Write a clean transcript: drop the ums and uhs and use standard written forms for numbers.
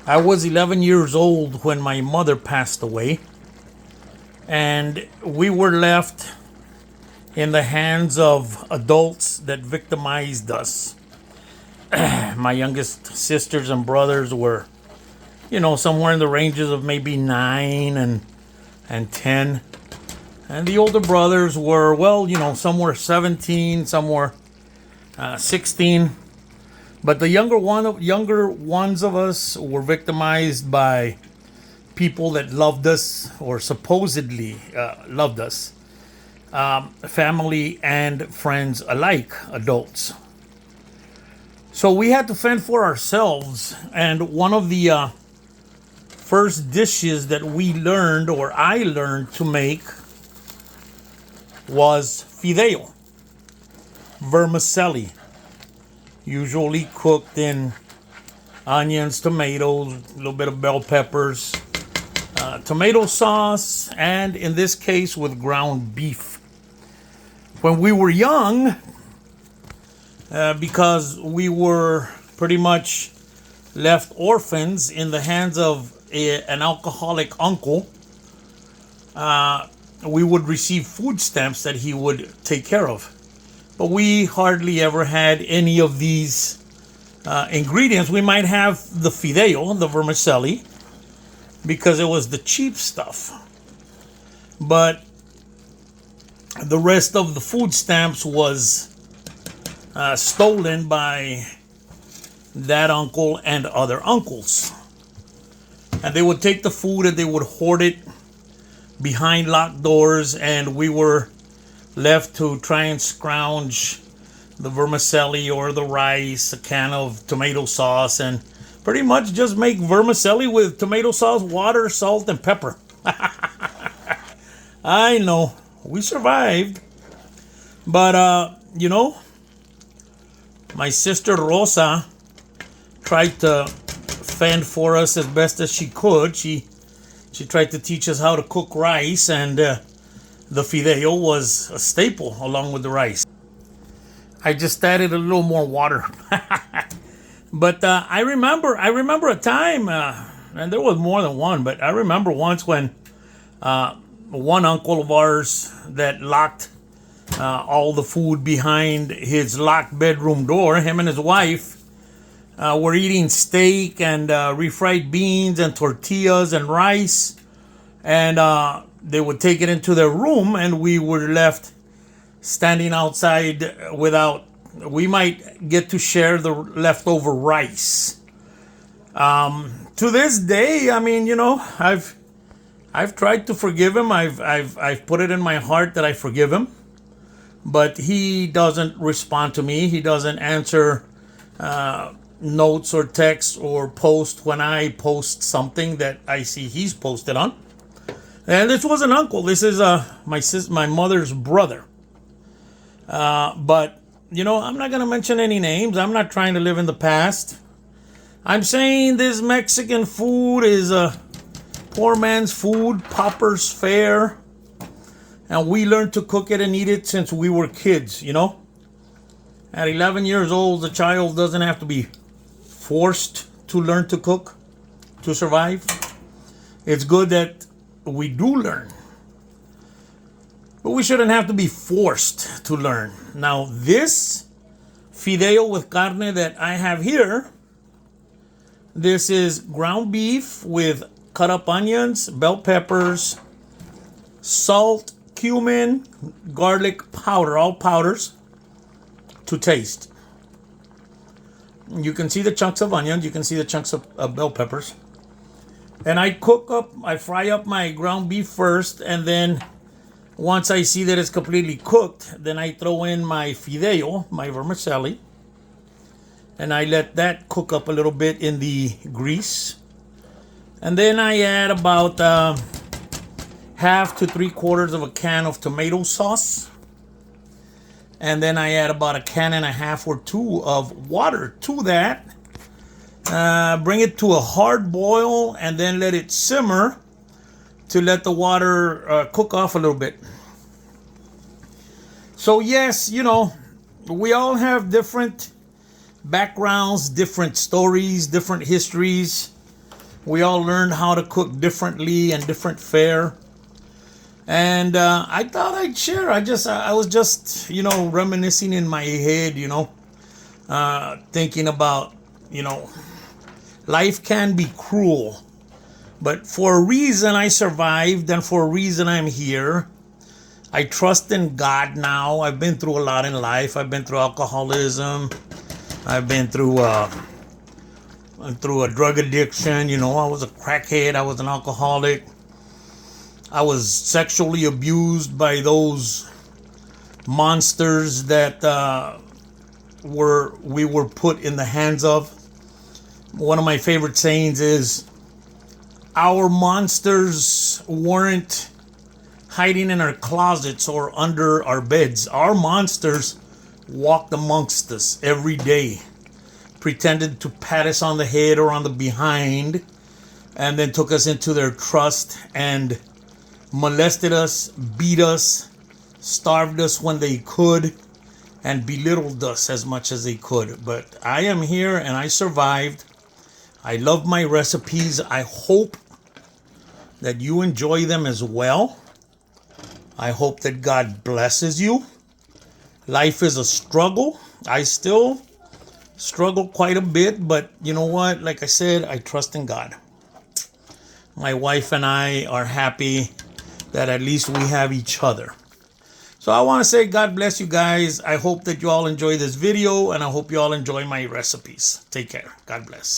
I was 11 years old when my mother passed away, and we were left in the hands of adults that victimized us. My youngest sisters and brothers were, somewhere in the ranges of maybe 9 and 10. And the older brothers were, some were 17, some were 16. But the younger ones of us were victimized by people that loved us or supposedly loved us, family and friends alike, adults. So we had to fend for ourselves, and one of the first dishes that we learned, or I learned to make, was fideo, vermicelli, usually cooked in onions, tomatoes, a little bit of bell peppers, tomato sauce, and in this case with ground beef. When we were young, because we were pretty much left orphans in the hands of an alcoholic uncle, we would receive food stamps that he would take care of. But we hardly ever had any of these ingredients. We might have the fideo, the vermicelli, because it was the cheap stuff. But the rest of the food stamps was stolen by that uncle and other uncles. And they would take the food and they would hoard it behind locked doors, and we were left to try and scrounge the vermicelli or the rice, a can of tomato sauce, and pretty much just make vermicelli with tomato sauce, water, salt, and pepper. I know, we survived. But, my sister Rosa tried to fend for us as best as she could. She tried to teach us how to cook rice, and the fideo was a staple along with the rice. I just added a little more water. But I remember a time, and there was more than one, but I remember once when one uncle of ours that locked all the food behind his locked bedroom door, him and his wife were eating steak and refried beans and tortillas and rice, and they would take it into their room, and we were left standing outside without. We might get to share the leftover rice. To this day, I've tried to forgive him. I've put it in my heart that I forgive him, but he doesn't respond to me. He doesn't answer notes or texts or post when I post something that I see he's posted on. And this was an uncle. This is my mother's brother. But I'm not going to mention any names. I'm not trying to live in the past. I'm saying this Mexican food is a poor man's food, pauper's fare. And we learned to cook it and eat it since we were kids, At 11 years old, the child doesn't have to be forced to learn to cook to survive. It's good that we do learn, but we shouldn't have to be forced to learn. Now, this fideo with carne that I have here, this is ground beef with cut up onions, bell peppers, salt, cumin, garlic powder, all powders to taste. You can see the chunks of onions, you can see the chunks of bell peppers. And I fry up my ground beef first, and then once I see that it's completely cooked, then I throw in my fideo, my vermicelli, and I let that cook up a little bit in the grease. And then I add about half to 3/4 of a can of tomato sauce. And then I add about a can and a half or two of water to that. Bring it to a hard boil, and then let it simmer to let the water cook off a little bit. So yes, we all have different backgrounds, different stories, different histories. We all learned how to cook differently and different fare. And I thought I'd share. I was just, reminiscing in my head, thinking about, life can be cruel. But for a reason I survived, and for a reason I'm here. I trust in God now. I've been through a lot in life. I've been through alcoholism. I've been through a drug addiction. I was a crackhead. I was an alcoholic. I was sexually abused by those monsters that we were put in the hands of. One of my favorite sayings is, our monsters weren't hiding in our closets or under our beds. Our monsters walked amongst us every day, pretended to pat us on the head or on the behind, and then took us into their trust and molested us, beat us, starved us when they could, and belittled us as much as they could. But I am here and I survived. I love my recipes. I hope that you enjoy them as well. I hope that God blesses you. Life is a struggle. I still struggle quite a bit, but you know what? Like I said, I trust in God. My wife and I are happy that at least we have each other. So I want to say God bless you guys. I hope that you all enjoy this video, and I hope you all enjoy my recipes. Take care. God bless.